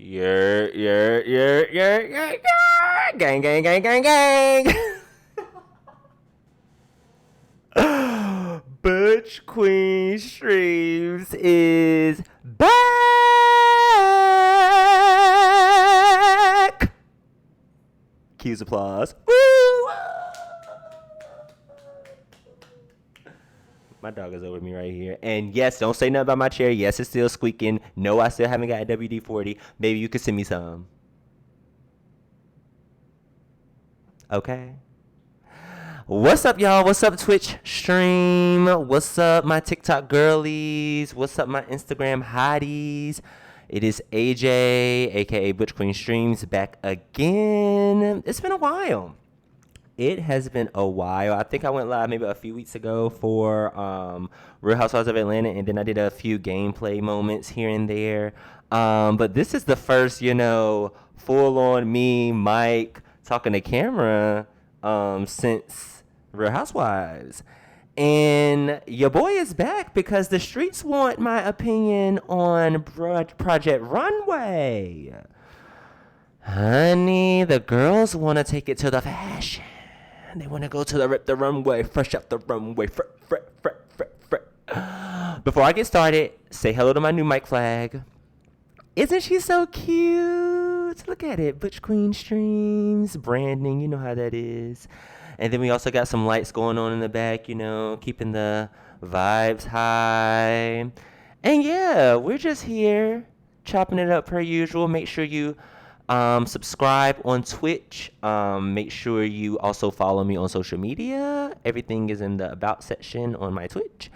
Yeah. Gang, gang, gang, gang, gang. Butch Queen Streams is back. Cues applause. Woo! My dog is over me right here. And yes, don't say nothing about my chair. Yes, it's still squeaking. No, I still haven't got a WD-40. Maybe you could send me some. Okay. What's up, y'all? What's up, Twitch stream? What's up, my TikTok girlies? What's up, my Instagram hotties? It is AJ, aka ButchQueenStreamz, back again. It's been a while. It has been a while. I think I went live maybe a few weeks ago for Real Housewives of Atlanta, and then I did a few gameplay moments here and there. But this is the first, full-on me, Mike, talking to camera since Real Housewives. And your boy is back because the streets want my opinion on Project Runway. Honey, the girls want to take it to the fashion. They want to go to the runway, fresh up the runway. Before I get started, say hello to my new mic flag. Isn't she so cute? Look at it. ButchQueenStreamz, branding. You know how that is. And then we also got some lights going on in the back, keeping the vibes high. And yeah, we're just here chopping it up per usual. Make sure you subscribe on Twitch. Make sure you also follow me on social media. Everything is in the about section on my Twitch.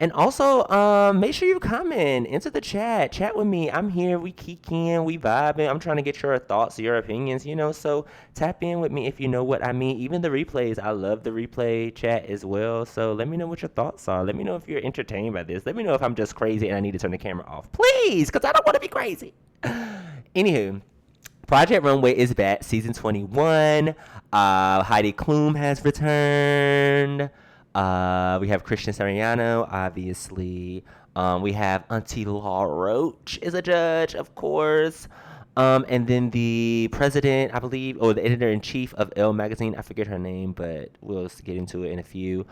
And also, make sure you comment, enter the chat with me. I'm here, we kicking, we vibing. I'm trying to get your thoughts, your opinions, so tap in with me if you know what I mean. Even the replays, I love the replay chat as well. So let me know what your thoughts are. Let me know if you're entertained by this. Let me know if I'm just crazy and I need to turn the camera off. Please, because I don't want to be crazy. Anywho, Project Runway is back, season 21. Heidi Klum has returned. We have Christian Siriano, obviously. We have Auntie Law Roach is a judge, of course. And then the president, I believe, or the editor-in-chief of Elle magazine, I forget her name, but we'll get into it in a few.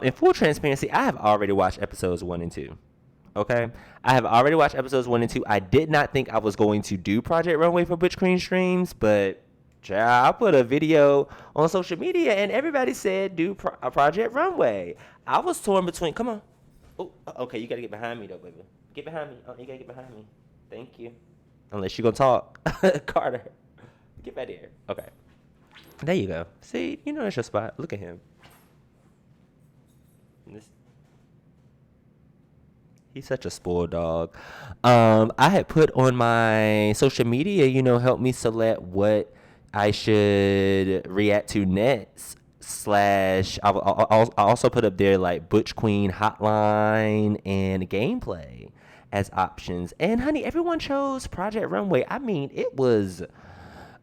In full transparency, I have already watched episodes 1 and 2. Okay, I have already watched episodes 1 and 2. I did not think I was going to do Project Runway for ButchQueenStreamz, but I put a video on social media and everybody said do Project Runway. I was torn between. Come on. Oh, okay. You gotta get behind me though, baby. Get behind me. Oh, you gotta get behind me. Thank you. Unless you gonna talk, Carter. Get back there. Okay. There you go. See, it's your spot. Look at him. He's such a spoiled dog. I had put on my social media, help me select what I should react to next. I also put up there like Butch Queen Hotline and gameplay as options. And honey, everyone chose Project Runway. I mean, it was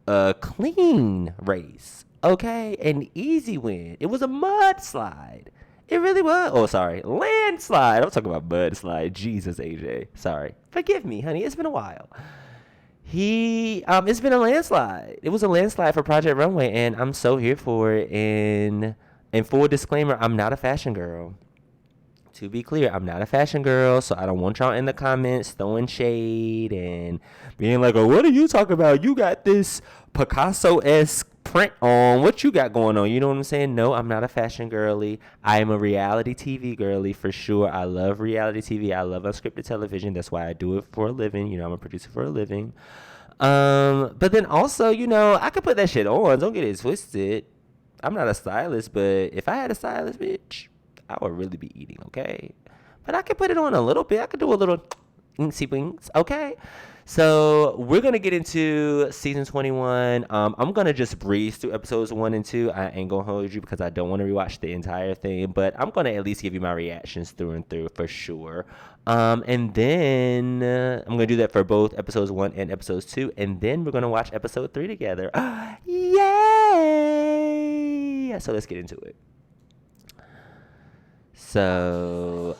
a clean race, okay? An easy win. It was a mudslide. It really was. Oh, sorry. Landslide. I'm talking about mudslide. Jesus, AJ. Sorry. Forgive me, honey. It's been a while. It's been a landslide. It was a landslide for Project Runway, and I'm so here for it. And full disclaimer, I'm not a fashion girl. To be clear, I'm not a fashion girl, so I don't want y'all in the comments throwing shade and being like, oh, what are you talking about? You got this Picasso-esque print on. What you got going on? You know what I'm saying? No, I'm not a fashion girly. I am a reality TV girly for sure. I love reality TV. I love unscripted television. That's why I do it for a living. I'm a producer for a living. But then also, I could put that shit on. Don't get it twisted. I'm not a stylist, but if I had a stylist, bitch, I would really be eating, okay? But I could put it on a little bit. I could do a little inksy wings, okay? So we're going to get into season 21. I'm going to just breeze through episodes 1 and 2. I ain't going to hold you because I don't want to rewatch the entire thing. But I'm going to at least give you my reactions through and through for sure. And then I'm going to do that for both episodes 1 and episodes 2. And then we're going to watch episode 3 together. Yay! So let's get into it. So,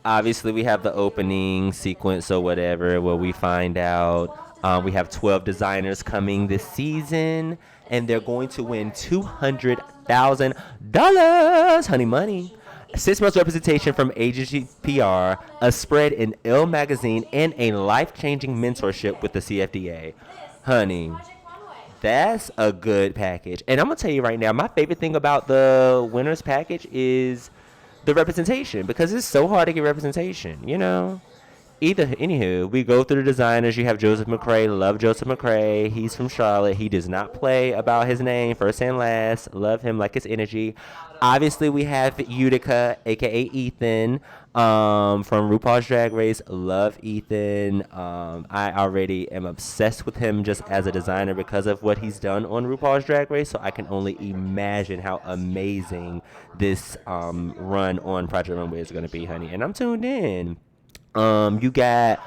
Obviously, we have the opening sequence or whatever where we find out we have 12 designers coming this season, and they're going to win $200,000, honey money. 6 months representation from agency PR, a spread in Elle magazine, and a life-changing mentorship with the CFDA. Honey, that's a good package. And I'm going to tell you right now, my favorite thing about the winners package is the representation, because it's so hard to get representation, you know? Anywho, we go through the designers. You have Joseph McCrae. Love Joseph McCrae. He's from Charlotte. He does not play about his name, first and last. Love him, like his energy. Obviously, we have Utica, aka Ethan, from RuPaul's Drag Race. Love Ethan. I already am obsessed with him just as a designer because of what he's done on RuPaul's Drag Race. So I can only imagine how amazing this run on Project Runway is going to be, honey. And I'm tuned in. You got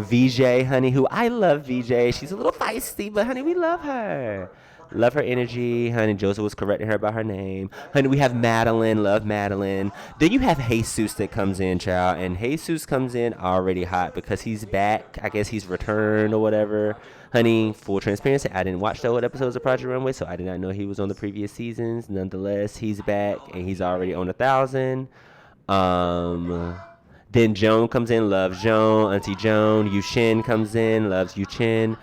VJ, honey, who I love VJ. She's a little feisty, but honey, we love her. Love her energy, honey. Joseph was correcting her about her name. Honey, we have Madeline. Love Madeline. Then you have Jesus that comes in, child. And Jesus comes in already hot because he's back. I guess he's returned or whatever. Honey, full transparency, I didn't watch the old episodes of Project Runway, so I did not know he was on the previous seasons. Nonetheless, he's back, and he's already on 1,000. Then Joan comes in, loves Joan. Auntie Joan. Yushin comes in, loves Yushin.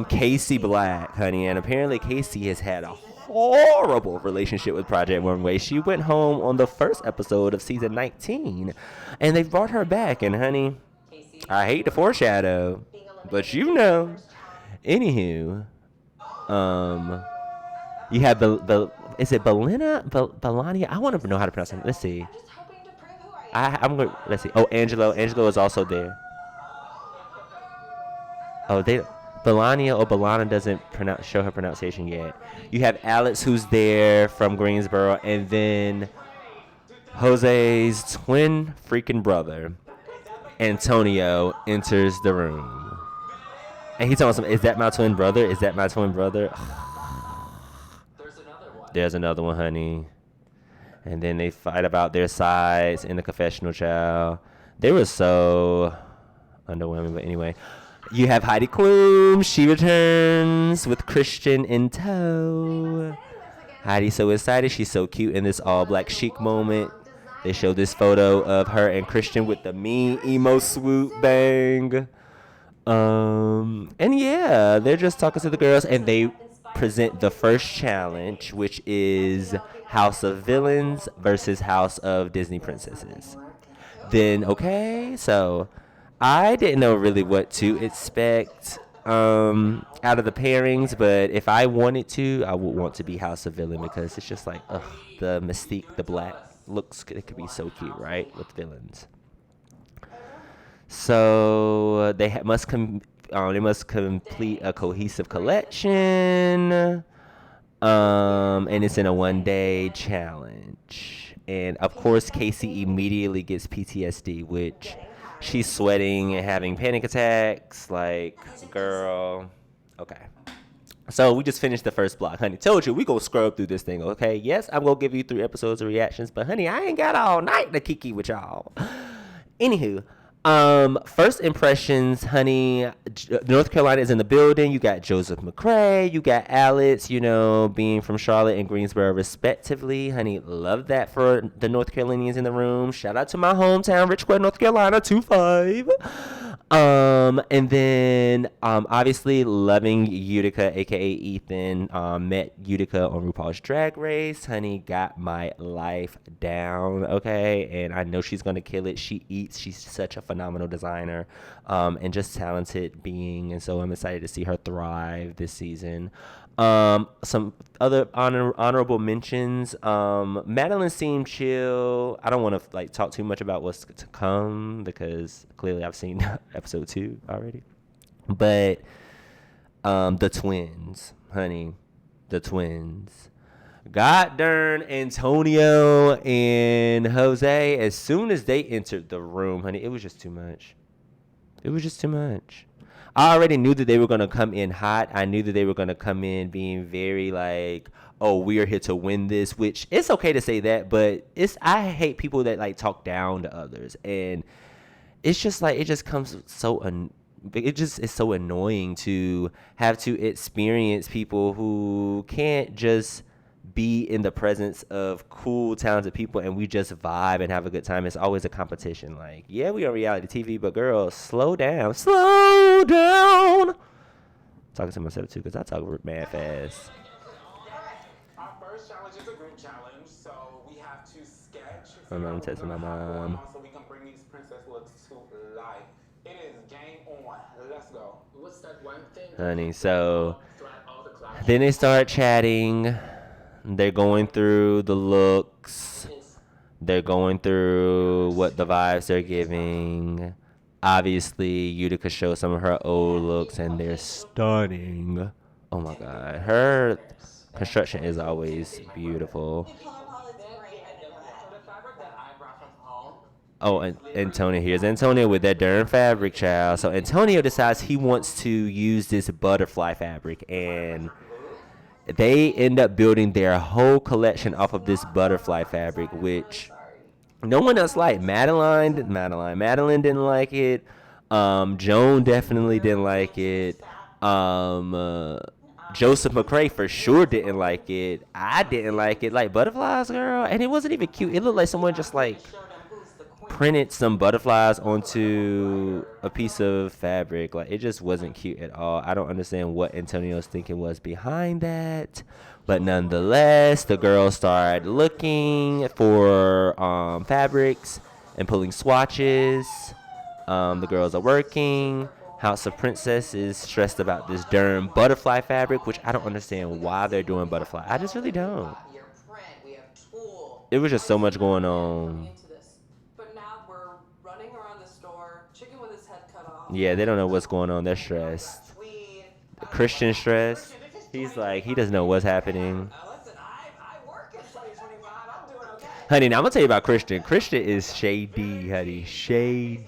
Casey Black, honey. And apparently Casey has had a horrible relationship with Project Runway. She went home on the first episode of season 19. And they brought her back. And honey, I hate to foreshadow, but you know. Anywho, you have is it Belania? I want to know how to pronounce it. Let's see. I'm going. Let's see. Oh, Angelo. Angelo is also there. Oh, Belania or Belana doesn't show her pronunciation yet. You have Alex, who's there from Greensboro, and then Jose's twin freaking brother, Antonio, enters the room, and he's telling some. Is that my twin brother? Is that my twin brother? There's another one, honey. And then they fight about their sides in the confessional, child. They were so underwhelming, but anyway. You have Heidi Klum. She returns with Christian in tow. Heidi's so excited. She's so cute in this all-black chic moment. They show this photo of her and Christian with the mean emo swoop bang. And yeah, they're just talking to the girls, and they present the first challenge, which is House of Villains versus House of Disney Princesses. Then, okay, so I didn't know really what to expect out of the pairings, but if I wanted to, I would want to be House of Villain because it's just like, ugh, the mystique, the black looks, it could be so cute, right, with villains. So they must complete a cohesive collection. And it's in a 1-day challenge. And of course, Casey immediately gets PTSD, which she's sweating and having panic attacks. Like, girl. Okay. So we just finished the first block, honey. Told you we gonna scrub through this thing, okay? Yes, I'm gonna give you 3 episodes of reactions, but honey, I ain't got all night to kiki with y'all. Anywho. First impressions, honey. North Carolina is in the building. You got Joseph McCrae. You got Alex, being from Charlotte and Greensboro, respectively. Honey, love that for the North Carolinians in the room. Shout out to my hometown, Richwood, North Carolina, 2-5. And then, obviously loving Utica, aka Ethan. Met Utica on RuPaul's Drag Race. Honey, got my life down, okay? And I know she's gonna kill it. She eats. She's such a phenomenal designer, and just talented being. And so I'm excited to see her thrive this season. Some other honorable mentions. Madeline seemed chill. I don't want to talk too much about what's to come because clearly I've seen episode 2 already. But the twins, honey, the twins. God darn, Antonio and Jose, as soon as they entered the room, honey, it was just too much. It was just too much. I already knew that they were gonna come in hot. I knew that they were gonna come in being very like, oh, we are here to win this, which it's okay to say that, but I hate people that like talk down to others, and it's just like it just comes so it just is so annoying to have to experience people who can't just be in the presence of cool, talented people and we just vibe and have a good time. It's always a competition. Like, yeah, we on reality TV, but girl, slow down. Slow down. Talking to myself too, because I talk mad fast. Our first challenge is a group challenge, so we have to sketch. My mom texting my mom. So we can bring these princess looks to life. It is game on. Let's go. What's that one thing? Honey, so then they start chatting. They're going through the looks. They're going through what the vibes they're giving. Obviously, Utica shows some of her old looks, and they're stunning. Oh my God. Her construction is always beautiful. Oh, and Antonio, here's Antonio with that darn fabric, child. So Antonio decides he wants to use this butterfly fabric, and they end up building their whole collection off of this butterfly fabric, which no one else liked. Madeline didn't like it. Joan definitely didn't like it. Joseph McCrae for sure didn't like it. I didn't like it. Like, butterflies, girl, and it wasn't even cute. It looked like someone just like printed some butterflies onto a piece of fabric. Like, it just wasn't cute at all. I don't understand what Antonio's thinking was behind that, but nonetheless, the girls started looking for fabrics and pulling swatches. The girls are working. House of Princess is stressed about this darn butterfly fabric, which I don't understand why they're doing butterfly. I just really don't. It was just so much going on. Yeah, they don't know what's going on. They're stressed. Christian stressed. He's like, he doesn't know what's happening. Honey, now I'm going to tell you about Christian. Christian is shady, honey. Shady.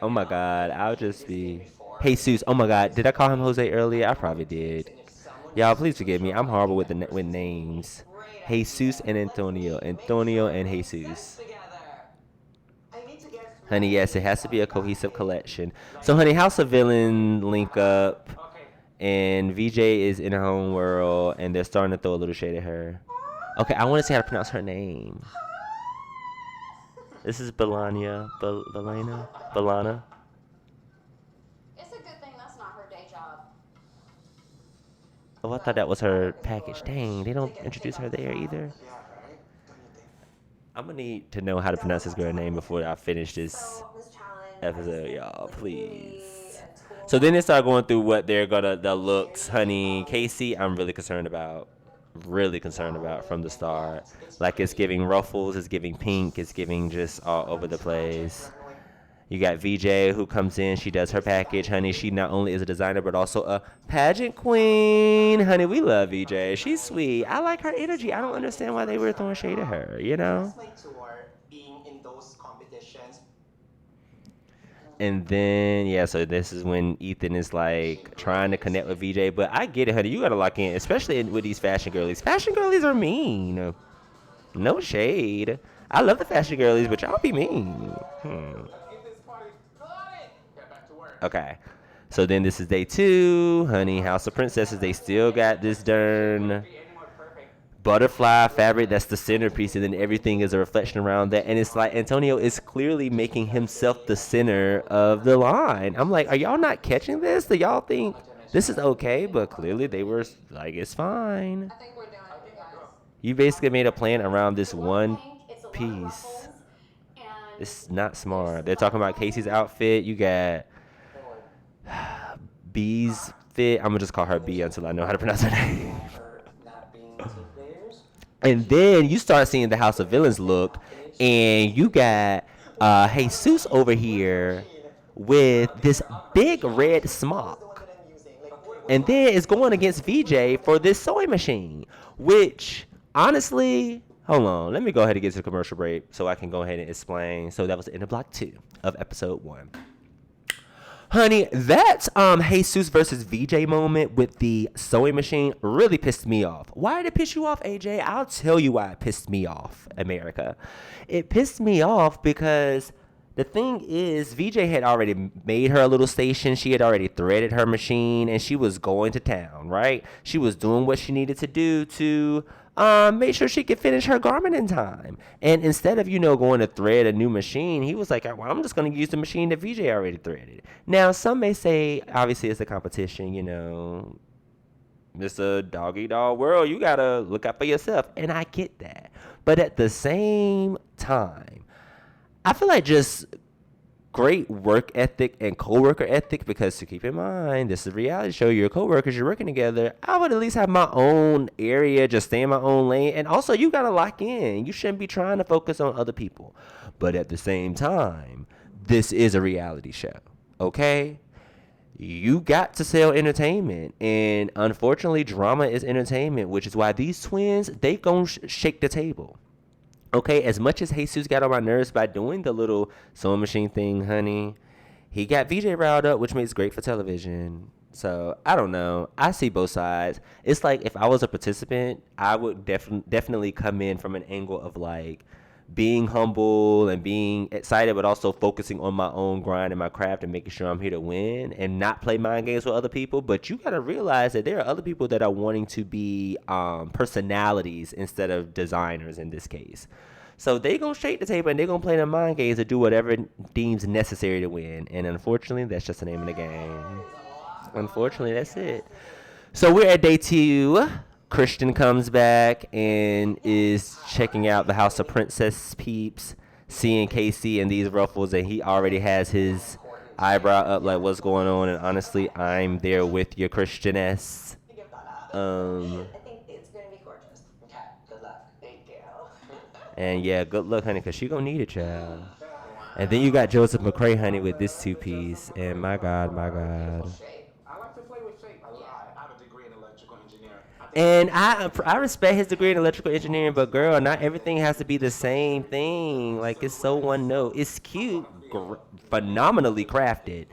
Oh, my God. I'll just be... Jesus. Oh, my God. Did I call him Jose earlier? I probably did. Y'all, please forgive me. I'm horrible with names. Jesus and Antonio. Antonio and Jesus. Honey, yes, it has to be a cohesive collection. So, honey, House of Villain link up, and VJ is in her own world, and they're starting to throw a little shade at her. Okay, I want to see how to pronounce her name. This is Balana. Balana. It's a good thing that's not her day job. Oh, I thought that was her package. Dang, they don't introduce her there either. I'm going to need to know how to pronounce this girl's name before I finish this episode, y'all. Please. So then they start going through what they're going to, the looks. Honey, Casey, I'm really concerned about. Really concerned about from the start. Like, it's giving ruffles, it's giving pink, it's giving just all over the place. You got VJ who comes in. She does her package, honey. She not only is a designer, but also a pageant queen. Honey, we love VJ. She's sweet. I like her energy. I don't understand why they were throwing shade at her, you know? And then, yeah, so this is when Ethan is, like, trying to connect with VJ. But I get it, honey. You got to lock in, especially with these fashion girlies. Fashion girlies are mean. No shade. I love the fashion girlies, but y'all be mean. Okay. So then this is day 2. Honey, House of Princesses, they still got this darn butterfly fabric that's the centerpiece, and then everything is a reflection around that. And it's like Antonio is clearly making himself the center of the line. I'm like, are y'all not catching this? Do y'all think this is okay? But clearly they were like, it's fine. I think we're doing it, guys. You basically made a plan around this one piece. It's not smart. They're talking about Casey's outfit. You got B's fit. I'm gonna just call her B until I know how to pronounce her name. And then you start seeing the House of Villains look, and you got Jesus over here with this big red smock. And then it's going against VJ for this sewing machine, which, honestly, hold on. Let me go ahead and get to the commercial break so I can go ahead and explain. So that was the end of block 2 of episode 1. Honey, that Jesus versus VJ moment with the sewing machine really pissed me off. Why did it piss you off, AJ? I'll tell you why it pissed me off, America. It pissed me off because the thing is, VJ had already made her a little station. She had already threaded her machine, and she was going to town, right? She was doing what she needed to do to make sure she could finish her garment in time. And instead of, going to thread a new machine, he was like, well, I'm just going to use the machine that VJ already threaded. Now, some may say, obviously, it's a competition, It's a dog-eat-dog world. You got to look out for yourself. And I get that. But at the same time, I feel like just great work ethic and co-worker ethic, because to keep in mind, this is a reality show. You're co-workers, you're working together. I would at least have my own area, just stay in my own lane. And also, you got to lock in. You shouldn't be trying to focus on other people. But at the same time, this is a reality show, okay? You got to sell entertainment. And unfortunately, drama is entertainment, which is why these twins, they gon' shake the table. Okay, as much as Jesus got on my nerves by doing the little sewing machine thing, honey, he got VJ riled up, which makes great for television. So, I don't know. I see both sides. It's like if I was a participant, I would definitely come in from an angle of like being humble and being excited, but also focusing on my own grind and my craft and making sure I'm here to win and not play mind games with other people. But you got to realize that there are other people that are wanting to be personalities instead of designers in this case. So they going to shake the table and they're going to play their mind games and do whatever deems necessary to win. And unfortunately, that's just the name of the game. Unfortunately, that's it. So we're at day 2. Christian comes back and is checking out the House of Princess peeps, seeing Casey and these ruffles, and he already has his eyebrow up like, what's going on? And honestly, I'm there with your Christianess. I think it's going to be gorgeous. Okay, good luck. Thank you. And yeah, good luck, honey, because she going to need it, child. And then you got Joseph McCray, honey, with this 2-piece. And my God. I like to play with shape a lot. I have a degree in electrical engineering. And I respect his degree in electrical engineering, but girl, not everything has to be the same thing. Like, it's so one note. It's cute, phenomenally crafted,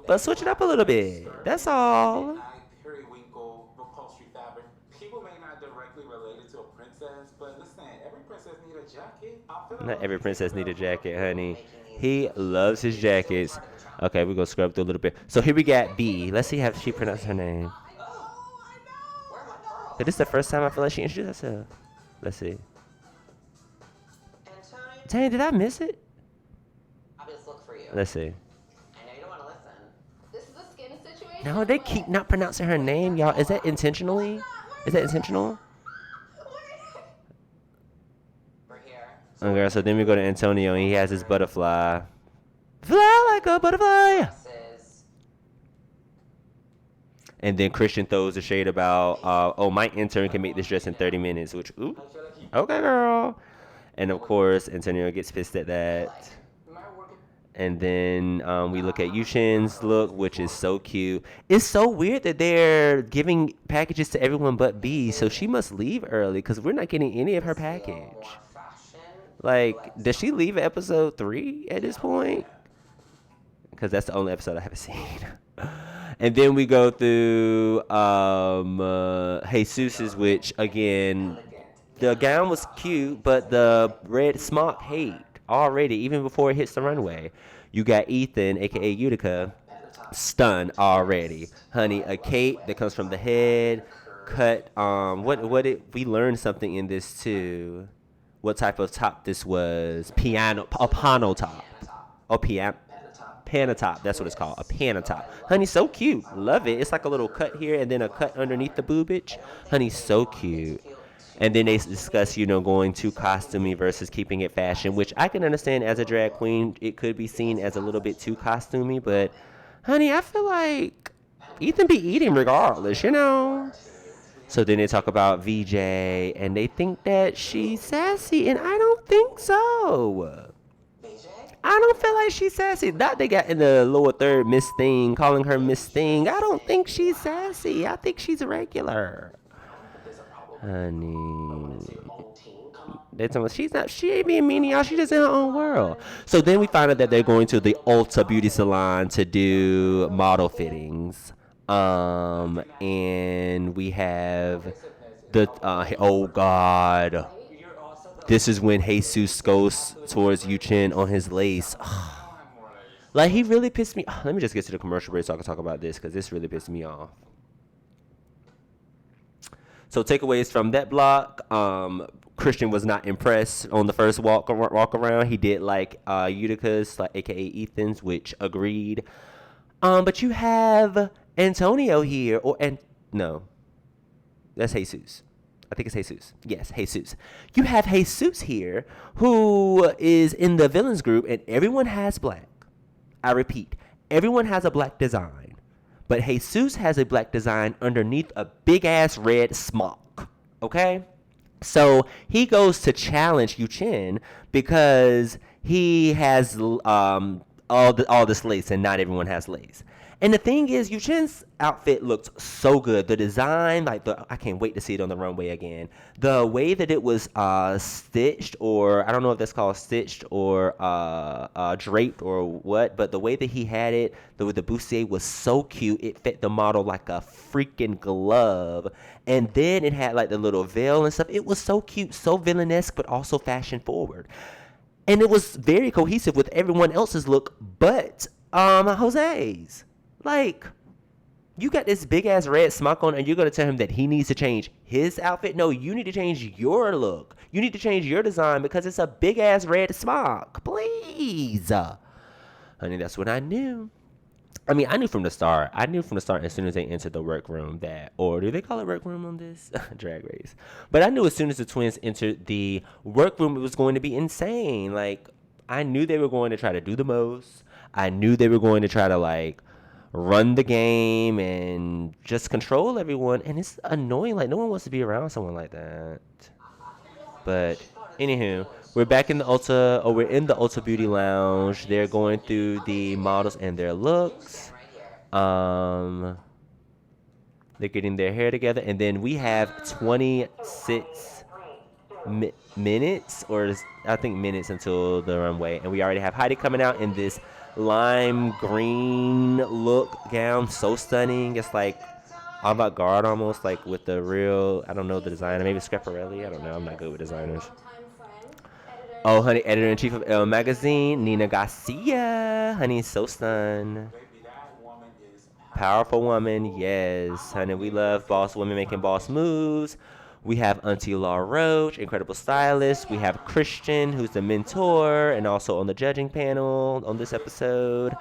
but switch it up a little bit. That's all. Periwinkle, upholstery fabric. People may not directly relate it to a princess, but listen, every princess need a jacket. Not every princess need a jacket, honey. He loves his jackets. Okay, we're gonna scrub through a little bit. So here we got B. Let's see how she pronounced her name. This is the first time I feel like she introduced herself. Let's see. Dang, did I miss it? I'll just look for you. Let's see. I know you don't want to listen. This is a skinny situation. No, they keep not pronouncing her name, y'all. Is that intentionally? Is that intentional? We're here. Okay, so then we go to Antonio, and he has his butterfly. Fly like a butterfly. And then Christian throws the shade about, my intern can make this dress in 30 minutes, which, ooh, okay, girl. And, of course, Antonio gets pissed at that. And then we look at Yushin's look, which is so cute. It's so weird that they're giving packages to everyone but B, so she must leave early because we're not getting any of her package. Like, does she leave at episode 3 at this point? Because that's the only episode I haven't seen. And then we go through Jesus's, which, again, the gown was cute, but the red smock hate already, even before it hits the runway. You got Ethan, a.k.a. Utica, stunned already. Honey, a cape that comes from the head, cut, we learned something in this, too. What type of top this was. A pano top. Oh, Panatop, that's what it's called, a Panatop. Honey, so cute. Love it. It's like a little cut here and then a cut underneath the boobage. Honey, so cute. And then they discuss, going to costumey versus keeping it fashion, which I can understand as a drag queen. It could be seen as a little bit too costumey, but honey, I feel like Ethan be eating regardless, So then they talk about VJ, and they think that she's sassy, and I don't think so. I don't feel like she's sassy. That they got in the lower third Miss Thing, calling her Miss Thing. I don't think she's sassy. I think she's regular. Honey. They tell me she ain't being mean to y'all. She just in her own world. So then we find out that they're going to the Ulta beauty salon to do model fittings. And we have the oh god, this is when Jesus goes towards Yuchen on his lace. Like, he really pissed me off. Let me just get to the commercial break so I can talk about this, because this really pissed me off. So takeaways from that block. Christian was not impressed on the first walk around. He did like Utica's, like aka Ethan's, which agreed. But you have Antonio here, no, that's Jesus. I think it's Jesus. Yes, Jesus. You have Jesus here, who is in the villains group, and everyone has black. I repeat, everyone has a black design. But Jesus has a black design underneath a big-ass red smock. Okay? So he goes to challenge Yuchen because he has all this lace, and not everyone has lace. And the thing is, Yuchen's outfit looked so good. The design, I can't wait to see it on the runway again. The way that it was stitched, or I don't know if that's called stitched or draped or what, but the way that he had it, the bustier was so cute. It fit the model like a freaking glove. And then it had like the little veil and stuff. It was so cute, so villainesque, but also fashion forward. And it was very cohesive with everyone else's look but Jose's. Like, you got this big-ass red smock on, and you're going to tell him that he needs to change his outfit? No, you need to change your look. You need to change your design because it's a big-ass red smock. Please. Honey, that's what I knew. I mean, I knew from the start. As soon as they entered the workroom that, or do they call it workroom on this? Drag Race. But I knew as soon as the twins entered the workroom, it was going to be insane. Like, I knew they were going to try to do the most. I knew they were going to try to, like, run the game and just control everyone. And it's annoying. Like, no one wants to be around someone like that. But, anywho, we're back in the Ulta, or we're in the Ulta Beauty Lounge. They're going through the models and their looks. They're getting their hair together. And then we have 26 minutes, or I think minutes until the runway. And we already have Heidi coming out in this lime green look gown. So stunning. It's like avant-garde almost, like with the real, I don't know the designer, maybe Schiaparelli. I don't know. I'm not good with designers. Oh, honey, editor-in-chief of Elle Magazine, Nina Garcia. Honey, so stunned. Powerful woman, yes. Honey, we love boss women making boss moves. We have Auntie Laura Roach, incredible stylist. We have Christian, who's the mentor, and also on the judging panel on this episode.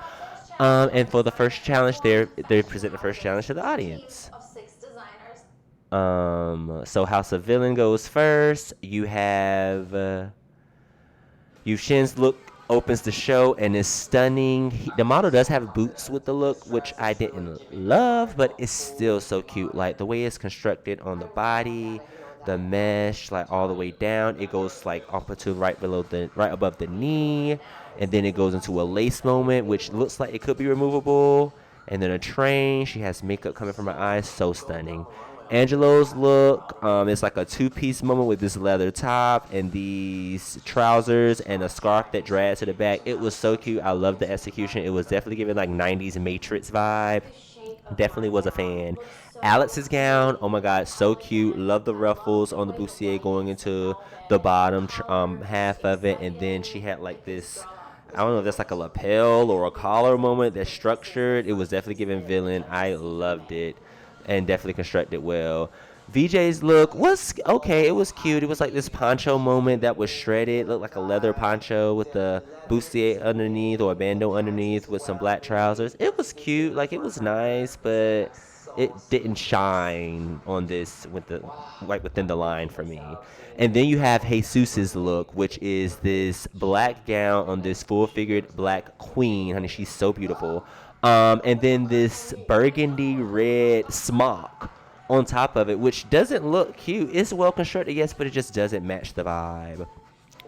And for the first challenge, they present the first challenge to the audience. So House of Villain goes first. You have Yushin's look opens the show and is stunning. The model does have boots with the look, which I didn't love, but it's still so cute. Like the way it's constructed on the body, the mesh, like all the way down. It goes like up to right above the knee, and then it goes into a lace moment, which looks like it could be removable. And then a train. She has makeup coming from her eyes. So stunning. Angelo's look, it's like a two-piece moment with this leather top and these trousers and a scarf that drags to the back. It was so cute. I love the execution. It was definitely giving like 90s Matrix vibe. Definitely was a fan. Alex's gown, oh my god, so cute. Love the ruffles on the bustier going into the bottom half of it. And then she had like this, I don't know if that's like a lapel or a collar moment that's structured. It was definitely giving villain. I loved it. And definitely constructed well. VJ's look was okay. It was cute. It was like this poncho moment that was shredded. Looked like a leather poncho with the bustier underneath or a bandeau underneath with some black trousers. It was cute. Like, it was nice, but it didn't shine on this within the line for me. And then you have Jesus's look, which is this black gown on this full-figured black queen. Honey, she's so beautiful. And then this burgundy red smock on top of it, which doesn't look cute. It's well constructed, yes, but it just doesn't match the vibe.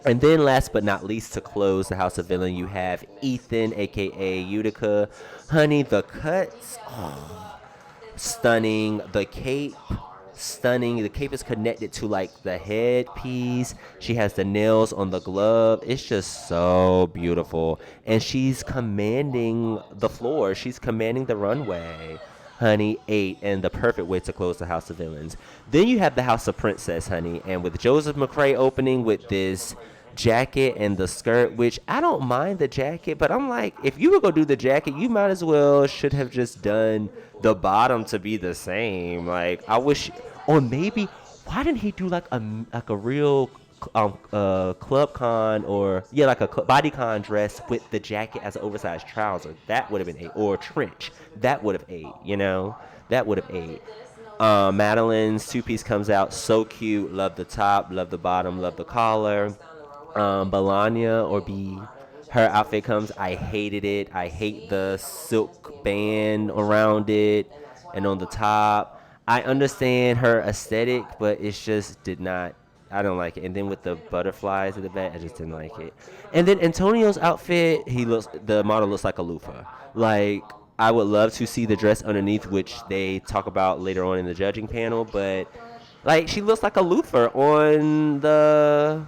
And then last but not least, to close the House of Villain, you have Ethan, aka Utica. Honey, the cuts, stunning. The cape, stunning. The cape is connected to like the headpiece. She has the nails on the glove. It's just so beautiful. And she's commanding the floor. She's commanding the runway. Honey, 8, and the perfect way to close the House of Villains. Then you have the House of Princess, honey, and with Joseph McCrae opening with this jacket and the skirt, which I don't mind the jacket, but I'm like, if you were gonna do the jacket, you might as well should have just done the bottom to be the same. Like, I wish, or maybe, why didn't he do like a real club con, or yeah, like a body con dress with the jacket as an oversized trouser? That would have been 8, or a trench. That would have 8. You know, that would have 8. Madeline's 2-piece comes out so cute. Love the top, love the bottom, love the collar. Balanya or B, her outfit comes. I hated it. I hate the silk band around it and on the top. I understand her aesthetic, but it's just did not. I don't like it. And then with the butterflies at the back, I just didn't like it. And then Antonio's outfit, the model looks like a loofah. Like, I would love to see the dress underneath, which they talk about later on in the judging panel, but like, she looks like a loofah on the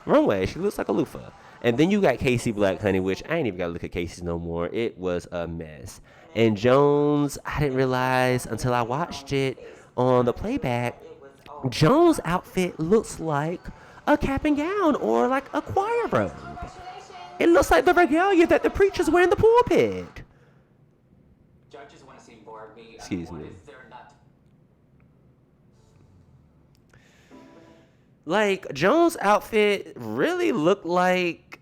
runway. She looks like a loofah. And then you got Casey Black, honey, which I ain't even gotta look at Casey's no more. It was a mess. And Jones, I didn't realize until I watched it on the playback, Jones' outfit looks like a cap and gown or like a choir robe. It looks like the regalia that the preachers wear in the pulpit. Judges want to see more of me. Excuse me. What is there not? Like, Jones' outfit really looked like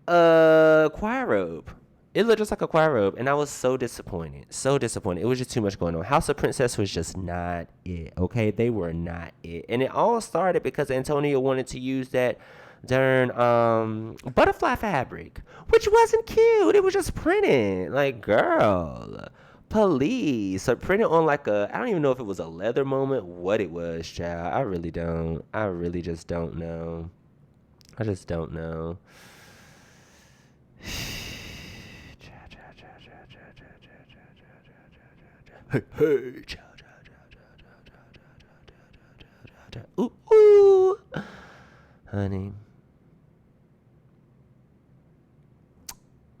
a choir robe. It looked just like a choir robe, and I was so disappointed. So disappointed. It was just too much going on. House of Princess was just not it, okay? They were not it. And it all started because Antonio wanted to use that darn butterfly fabric, which wasn't cute. It was just printed. Like, girl, please. So printed on like I don't even know if it was a leather moment, what it was, child. I really don't. I really just don't know. I just don't know. Hey, hey. Ooh, ooh. Honey.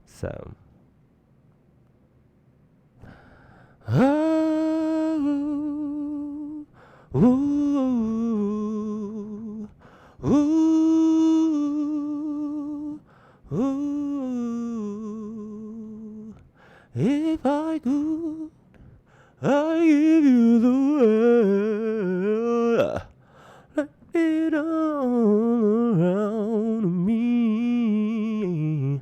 So. Oh, ooh, ooh, ooh. If I could, I give you the world. Let it all around me.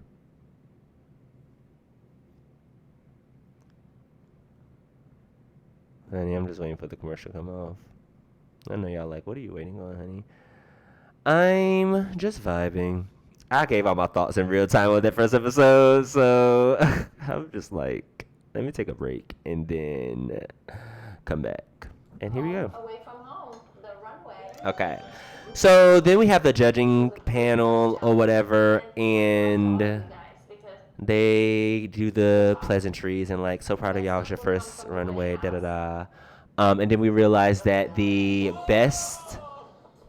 Honey, I'm just waiting for the commercial to come off. I know y'all like, what are you waiting on, honey? I'm just vibing. I gave all my thoughts in real time on that first episode, so I'm just like, let me take a break and then come back. And here we go. Away from home, the runway. Okay. So then we have the judging panel or whatever, and they do the pleasantries and like, so proud of y'all, it's your first runway, da-da-da. And then we realize that the best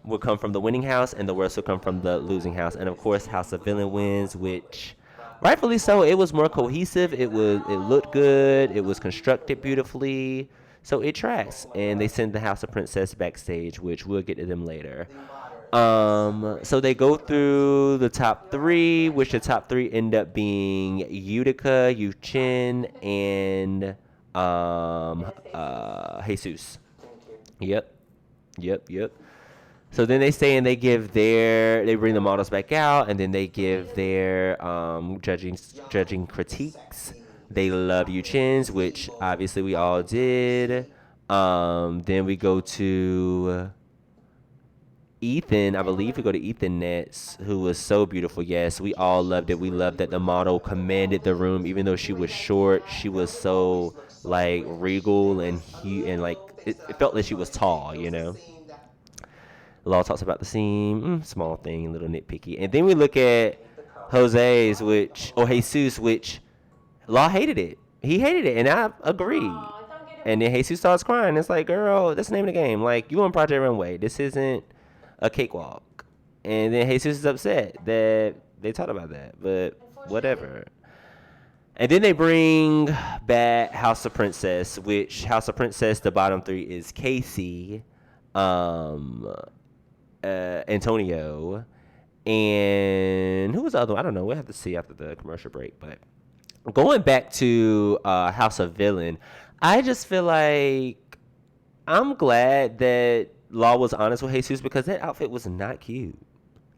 will come from the winning house and the worst will come from the losing house. And of course, House of Villain wins, which rightfully so. It was more cohesive. It looked good. It was constructed beautifully. So it tracks. And they send the House of Princess backstage, which we'll get to them later. So they go through the top 3, which the top 3 end up being Utica, Yuchin, and Jesus. Yep. So then they stay and they bring the models back out, and then they give their judging critiques. They love Yuchin's, which obviously we all did. Then we go to Ethan, I believe we go to Ethan Nets, who was so beautiful. Yes, we all loved it. We loved that the model commanded the room, even though she was short. She was so like regal and like it felt like she was tall, you know. Law talks about the seam, small thing, little nitpicky. And then we look at Jesus, which Law hated it. He hated it, and I agree. And then Jesus starts crying. It's like, girl, that's the name of the game. Like, you on Project Runway. This isn't a cakewalk. And then Jesus is upset that they talked about that. But whatever. And then they bring back House of Princess, which House of Princess, the bottom three is Casey, Antonio, and who was the other one? I don't know. We'll have to see after the commercial break. But going back to House of Villain, I just feel like I'm glad that Law was honest with Jesus because that outfit was not cute.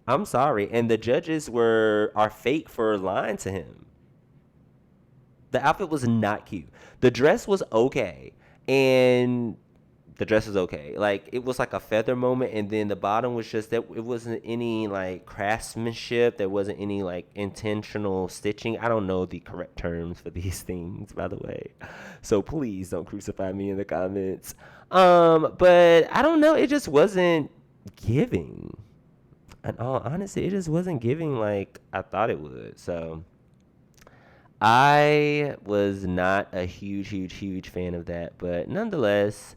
I'm sorry. And the judges are fake for lying to him. The outfit was not cute. The dress was okay. And the dress was okay. Like, it was like a feather moment. And then the bottom was just that it wasn't any, like, craftsmanship. There wasn't any, like, intentional stitching. I don't know the correct terms for these things, by the way. So please don't crucify me in the comments. But I don't know. It just wasn't giving. In all honesty, it just wasn't giving like I thought it would. So I was not a huge fan of that, but nonetheless,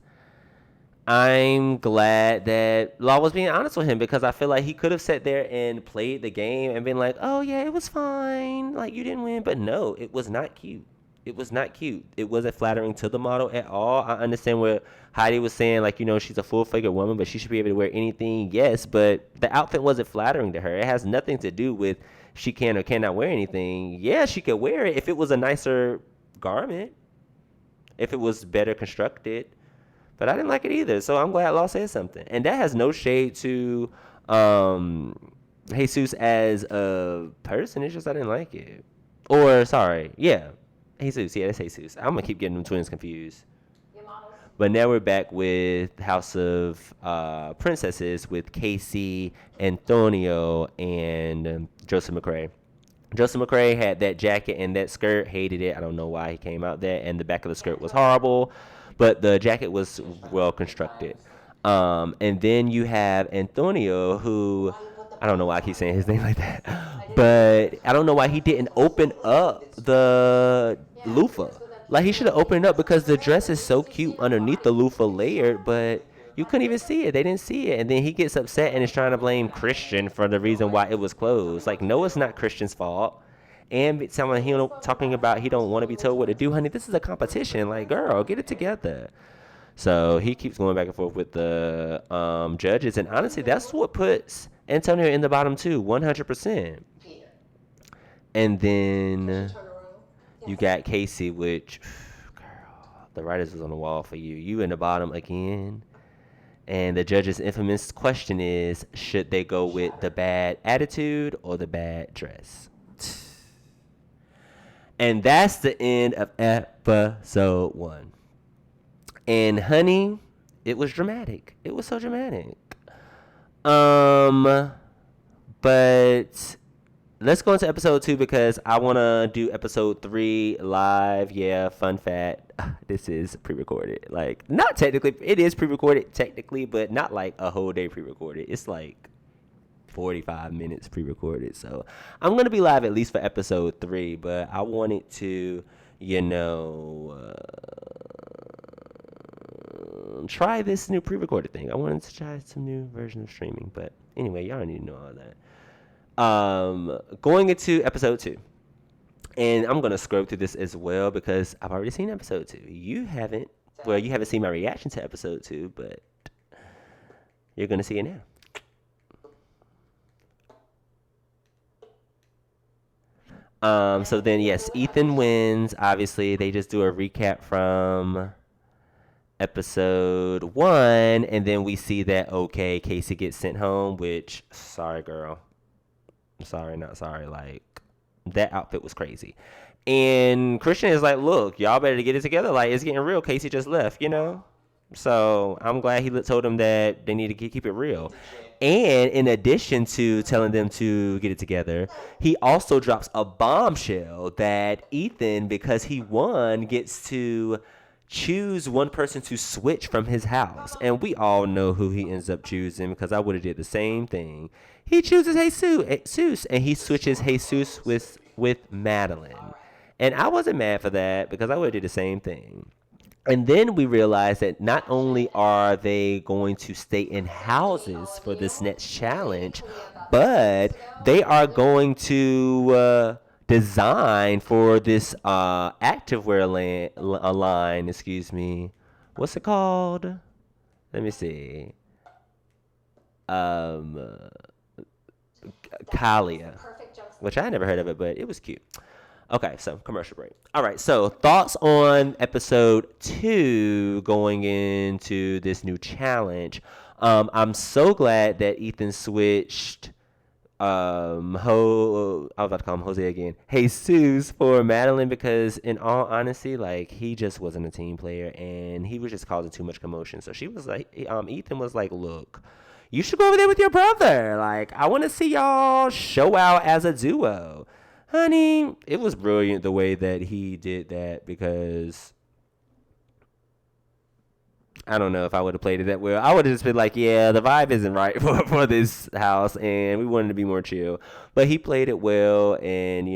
I'm glad that Law was being honest with him because I feel like he could have sat there and played the game and been like, oh yeah, it was fine, like you didn't win. But no, it was not cute. It was not cute. It wasn't flattering to the model at all. I understand what Heidi was saying, like, you know, she's a full-figured woman, but she should be able to wear anything. Yes, but the outfit wasn't flattering to her. It has nothing to do with she can or cannot wear anything. Yeah, she could wear it if it was a nicer garment, if it was better constructed. But I didn't like it either, so I'm glad Law said something. And that has no shade to Jesus as a person. It's just I didn't like it. Or, sorry, yeah, Jesus. Yeah, that's Jesus. I'm going to keep getting them twins confused. But now we're back with House of Princesses with Casey, Antonio, and Joseph McCrae. Joseph McCrae had that jacket and that skirt. Hated it. I don't know why he came out there. And the back of the skirt was horrible. But the jacket was well constructed. And then you have Antonio, who, I don't know why I keep saying his name like that. But I don't know why he didn't open up the loofah. Like, he should have opened it up because the dress is so cute underneath the loofah layered, but you couldn't even see it. They didn't see it. And then he gets upset and is trying to blame Christian for the reason why it was closed. Like, no, it's not Christian's fault. And talking about he don't want to be told what to do, honey. This is a competition. Like, girl, get it together. So he keeps going back and forth with the judges. And honestly, that's what puts Antonio in the bottom two, 100%. And then you got Casey, which, girl, the writers was on the wall for you. You in the bottom again. And the judge's infamous question is, should they go with the bad attitude or the bad dress? And that's the end of episode 1. And honey, it was dramatic. It was so dramatic. But let's go into episode 2 because I want to do episode 3 live. Yeah, fun fact. This is pre-recorded. Like, not technically. It is pre-recorded technically, but not like a whole day pre-recorded. It's like 45 minutes pre-recorded. So I'm going to be live at least for episode 3, but I wanted to, try this new pre-recorded thing. I wanted to try some new version of streaming, but anyway, y'all need to know all that. Going into episode 2, and I'm going to scrub through this as well because I've already seen episode 2. You haven't seen my reaction to episode 2, but you're going to see it now. So then, yes, Ethan wins. Obviously, they just do a recap from episode 1, and then we see that, okay, Casey gets sent home, which, sorry, girl. I'm sorry, not sorry. Like, that outfit was crazy. And Christian is like, look, y'all better get it together. Like, it's getting real. Casey just left, So I'm glad he told them that they need to keep it real. And in addition to telling them to get it together, he also drops a bombshell that Ethan, because he won, gets to choose one person to switch from his house. And we all know who he ends up choosing because I would have did the same thing. He chooses Jesus, and he switches Jesus with Madeline. And I wasn't mad for that because I would have did the same thing. And then we realized that not only are they going to stay in houses for this next challenge, but they are going to design for this activewear line. Excuse me. What's it called? Let me see. Um, Kalia, which I never heard of it, but it was cute. Okay, so commercial break. All right, so thoughts on episode 2 going into this new challenge. I'm so glad that Ethan switched I was about to call him Jose again. Jesus for Madeline, because in all honesty, like, he just wasn't a team player and he was just causing too much commotion. So she was like, Ethan was like, look, you should go over there with your brother. Like, I want to see y'all show out as a duo. Honey, it was brilliant the way that he did that, because I don't know if I would have played it that well. I would have just been like, yeah, the vibe isn't right for this house, and we wanted to be more chill. But he played it well, and,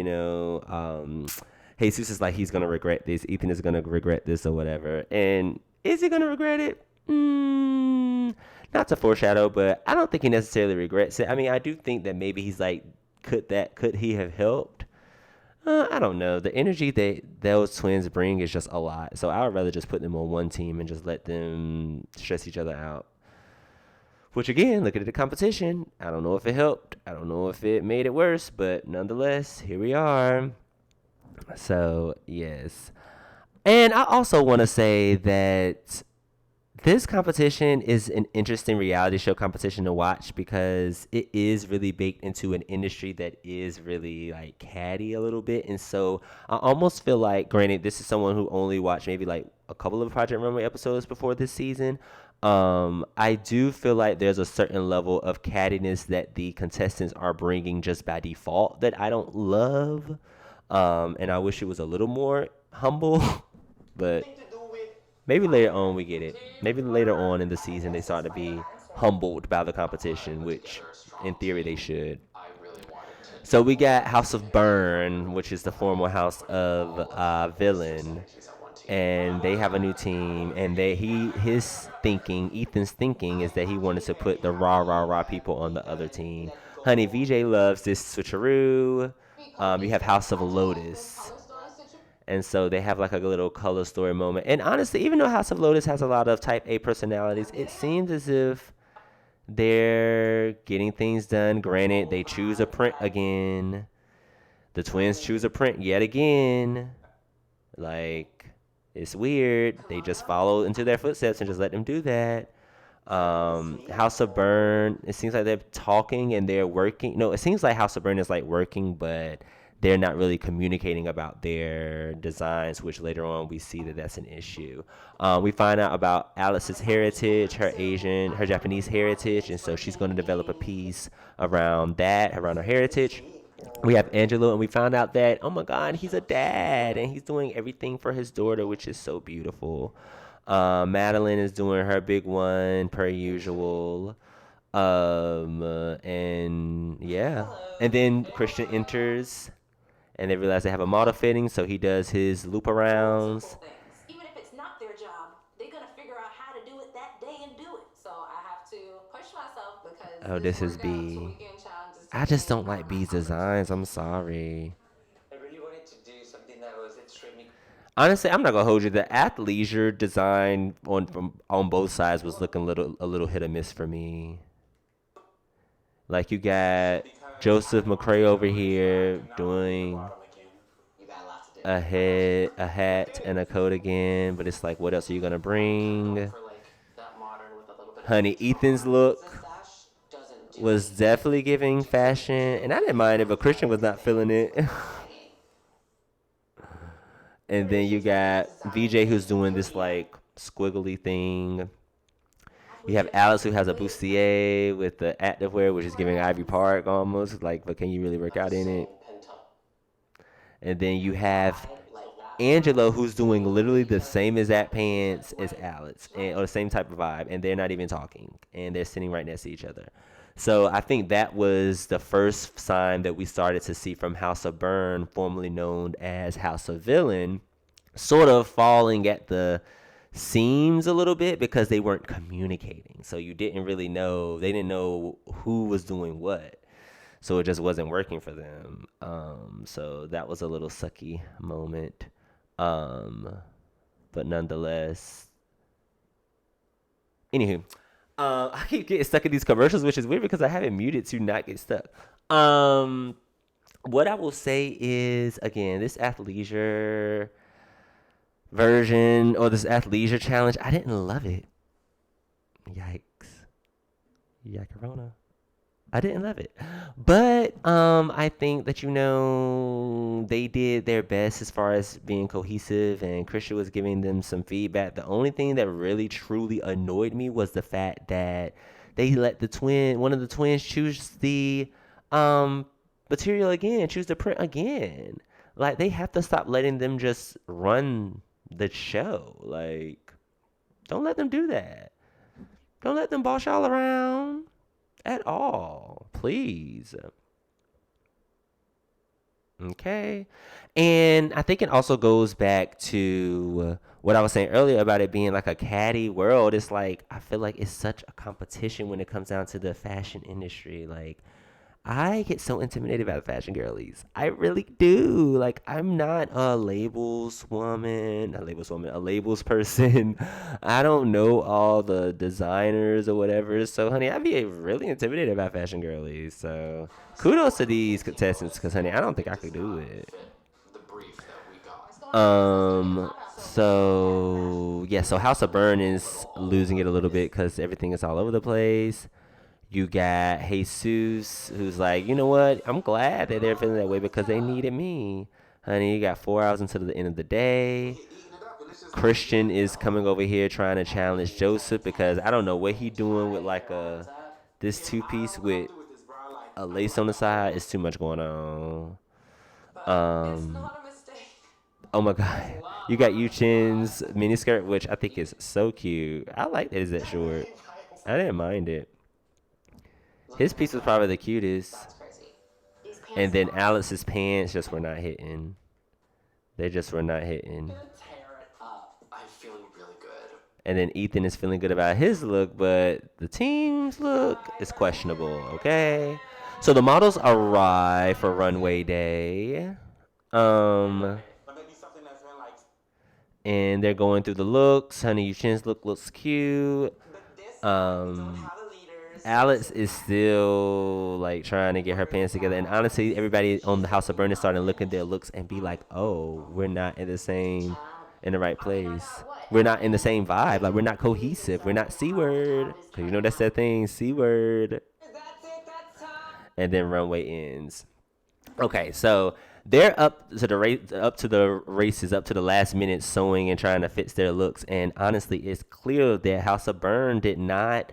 Jesus is like, he's going to regret this. Ethan is going to regret this or whatever. And is he going to regret it? Not to foreshadow, but I don't think he necessarily regrets it. I mean, I do think that maybe he's like, could he have helped? I don't know. The energy that those twins bring is just a lot. So I would rather just put them on one team and just let them stress each other out. Which, again, looking at the competition, I don't know if it helped. I don't know if it made it worse. But nonetheless, here we are. So, yes. And I also want to say that this competition is an interesting reality show competition to watch, because it is really baked into an industry that is really like catty a little bit. And so I almost feel like, granted, this is someone who only watched maybe like a couple of Project Runway episodes before this season. I do feel like there's a certain level of cattiness that the contestants are bringing just by default that I don't love. And I wish it was a little more humble, but maybe later on we get it. Maybe later on in the season they start to be humbled by the competition, which in theory they should. So we got House of Burn, which is the former House of Villain, and they have a new team. And Ethan's thinking is that he wanted to put the rah people on the other team. Honey, VJ loves this switcheroo. You have House of Lotus. And so they have like a little color story moment. And honestly, even though House of Lotus has a lot of type A personalities, it seems as if they're getting things done. Granted, they choose a print again. The twins choose a print yet again. Like, it's weird. They just follow into their footsteps and just let them do that. House of Burn, it seems like they're talking and they're working. No, it seems like House of Burn is like working, but they're not really communicating about their designs, which later on we see that that's an issue. We find out about Alice's heritage, her Japanese heritage, and so she's going to develop a piece around that, around her heritage. We have Angelo, and we found out that, oh my God, he's a dad, and he's doing everything for his daughter, which is so beautiful. Madeline is doing her big one, per usual. And yeah. And then Christian enters, and they realize they have a model fitting, so he does his loop arounds. Even if it's not their job, they're gonna figure out how to do it that day and do it. So I have to push myself, because this is B. I just don't like B's designs. I'm sorry. I really wanted to do something that was extremely. Honestly, I'm not gonna hold you. The athleisure design on both sides was looking a little hit or miss for me. Like, you got Joseph McCray over here doing a hat and a coat again, but it's like, what else are you gonna bring? Honey, Ethan's look was definitely giving fashion, and I didn't mind it, but Christian was not feeling it. And then you got VJ, who's doing this like squiggly thing. You have Alice, who has a bustier with the activewear, which is giving Ivy Park almost. Like, but can you really work out in it? And then you have Angelo, who's doing literally the same exact pants as Alex, or the same type of vibe, and they're not even talking, and they're sitting right next to each other. So I think that was the first sign that we started to see from House of Burn, formerly known as House of Villain, sort of falling at the seams a little bit because they weren't communicating. So you didn't really know, they didn't know who was doing what. So it just wasn't working for them. So that was a little sucky moment. But nonetheless, anywho, I keep getting stuck in these commercials, which is weird because I have it muted to not get stuck. What I will say is, again, this athleisure version or this athleisure challenge, I didn't love it. Yikes. Yakarona. I didn't love it. But I think that, they did their best as far as being cohesive, and Christian was giving them some feedback. The only thing that really truly annoyed me was the fact that they let one of the twins choose the material again, choose the print again. Like, they have to stop letting them just run the show. Like, don't let them do that. Don't let them boss y'all around at all, please. Okay. And I think it also goes back to what I was saying earlier about it being like a catty world. It's like, I feel like it's such a competition when it comes down to the fashion industry. Like, I get so intimidated by the fashion girlies. I really do. Like, I'm not a labels woman, a labels person. I don't know all the designers or whatever. So, honey, I'd be really intimidated by fashion girlies. So, kudos to these contestants because, honey, I don't think I could do it. The brief that we got. So House of Burn is losing it a little bit because everything is all over the place. You got Jesus, who's like, you know what? I'm glad that they're feeling that way because they needed me. Honey, you got 4 hours until the end of the day. Christian is coming over here trying to challenge Joseph because I don't know what he doing with like this two-piece with a lace on the side. It's too much going on. Oh my God. You got Yuchin's miniskirt, which I think is so cute. I like that it's that short. I didn't mind it. His piece was probably the cutest. And then Alex's pants just were not hitting. They just were not hitting. I'm feeling really good. And then Ethan is feeling good about his look, but the team's look is questionable, okay? So the models arrive for Runway Day. And they're going through the looks. Honey Yuchin's look looks cute. Alex is still like trying to get her pants together, and honestly, everybody on the House of Burn is starting to look at their looks and be like, "Oh, we're not in the right place. We're not in the same vibe. Like, we're not cohesive. We're not C-word. Cause you know that's that thing, C-word." And then Runway ends. Okay, so they're up to the races, up to the last minute, sewing and trying to fix their looks, and honestly, it's clear that House of Burn did not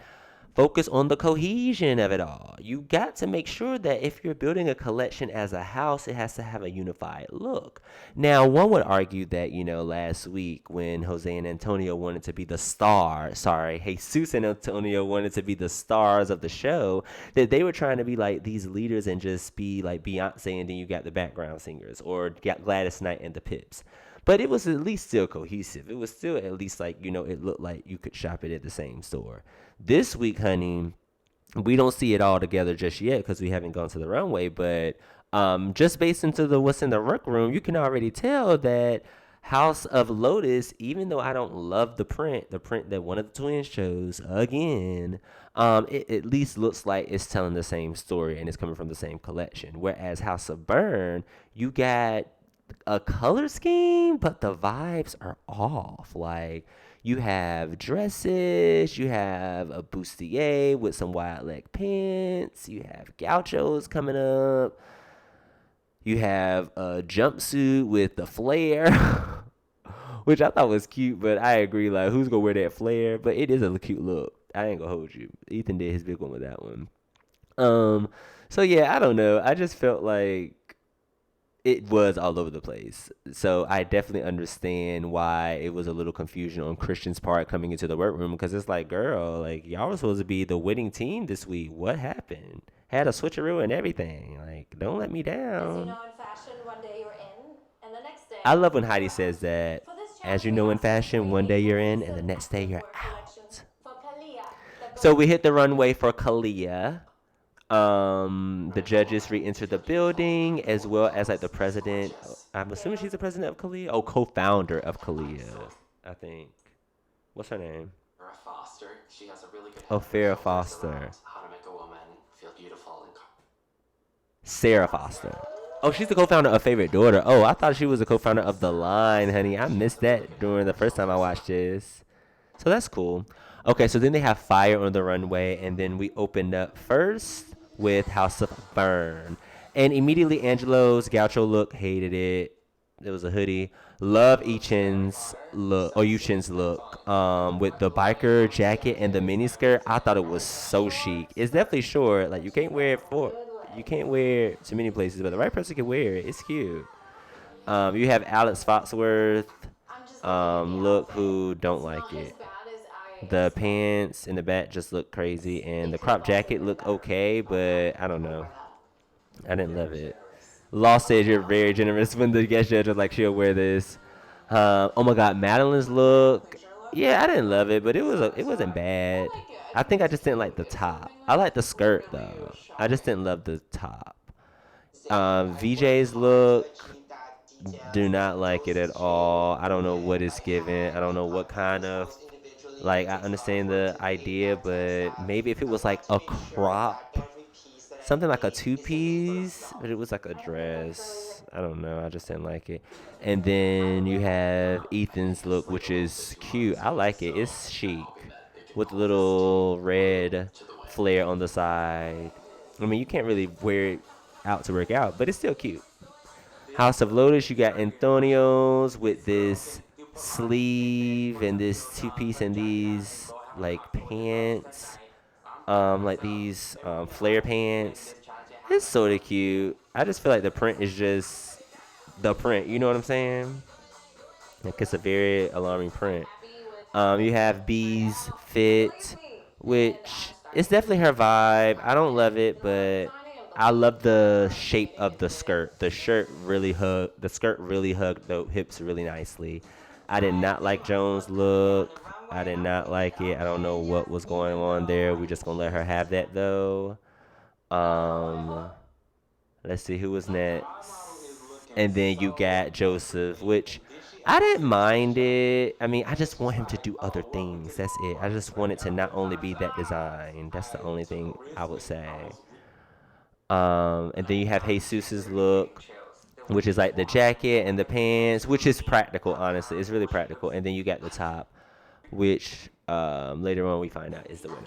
focus on the cohesion of it all. You got to make sure that if you're building a collection as a house, it has to have a unified look. Now, one would argue that, last week when Jose and Antonio wanted to be the Jesus and Antonio wanted to be the stars of the show, that they were trying to be like these leaders and just be like Beyonce, and then you got the background singers, or Gladys Knight and the Pips. But it was at least still cohesive. It was still at least like, it looked like you could shop it at the same store. This week, honey, we don't see it all together just yet because we haven't gone to the runway. But just based into what's in the rec room, you can already tell that House of Lotus, even though I don't love the print that one of the twins chose, again, it at least looks like it's telling the same story and it's coming from the same collection. Whereas House of Burn, you got a color scheme, but the vibes are off. Like, you have dresses, you have a bustier with some wide leg pants, you have gauchos coming up, you have a jumpsuit with the flare, which I thought was cute, but I agree, like, who's gonna wear that flare? But it is a cute look. I ain't gonna hold you. Ethan did his big one with that one. So yeah, I don't know. I just felt like it was all over the place. So I definitely understand why it was a little confusion on Christian's part coming into the workroom, because it's like, girl, like, y'all were supposed to be the winning team this week. What happened? Had a switcheroo and everything. Like, don't let me down. In fashion, one day you're in, and the next day. I love when Heidi says that. As you know in fashion, one day you're in and the next day you're collection out. for Kalia. So we hit the runway for Kalia. The judges re-enter the building as well as like the president. I'm assuming she's the president of Kalia. Oh, co-founder of Kalia, I think. What's her name? Farrah Foster. She has a really good Oh, head Farrah shoulders Foster. around how to make a woman feel beautiful and Sarah Foster. Oh, she's the co-founder of Favorite Daughter. Oh, I thought she was the co-founder of The Line, honey. I missed that during the first time I watched this. So that's cool. Okay, so then they have Fire on the runway, and then we opened up first with House of Burn. And immediately Angelo's gaucho look, hated it. It was a hoodie. Love Ichin's look, or Yuchin's look, with the biker jacket and the mini skirt. I thought it was so chic. It's definitely short. Like you can't wear it to many places, but the right person can wear it. It's cute. You have Alex Foxworth, look, who don't like it. The pants in the back just look crazy, and the crop jacket look okay, but I don't know. I didn't love it. Law says you're very generous when the guest judge was like, she'll wear this. Oh my God, Madeline's look. Yeah, I didn't love it, but it wasn't bad. I think I just didn't like the top. I like the skirt though. I just didn't love the top. VJ's look, do not like it at all. I don't know what it's given. I don't know what kind of, like, I understand the idea, but maybe if it was like a crop, something like a two-piece, but it was like a dress. I don't know. I just didn't like it. And then you have Ethan's look, which is cute. I like it. It's chic with a little red flare on the side. I mean, you can't really wear it out to work out, but it's still cute. House of Lotus, you got Antonio's with this sleeve and this two-piece and these like pants, like these flare pants. It's sort of cute. I just feel like the print is just the print. You know what I'm saying? Like it's a very alarming print. You have B's Fit, which is definitely her vibe. I don't love it, but I love the shape of the skirt. The skirt really hugged the hips really nicely. I did not like Jones' look. I did not like it. I don't know what was going on there. We just gonna let her have that though. Let's see who was next. And then you got Joseph, which I didn't mind it. I mean, I just want him to do other things. That's it. I just want it to not only be that design. That's the only thing I would say. And then you have Jesus's look, which is like the jacket and the pants, which is practical, honestly. It's really practical. And then you got the top, which later on we find out is the winner.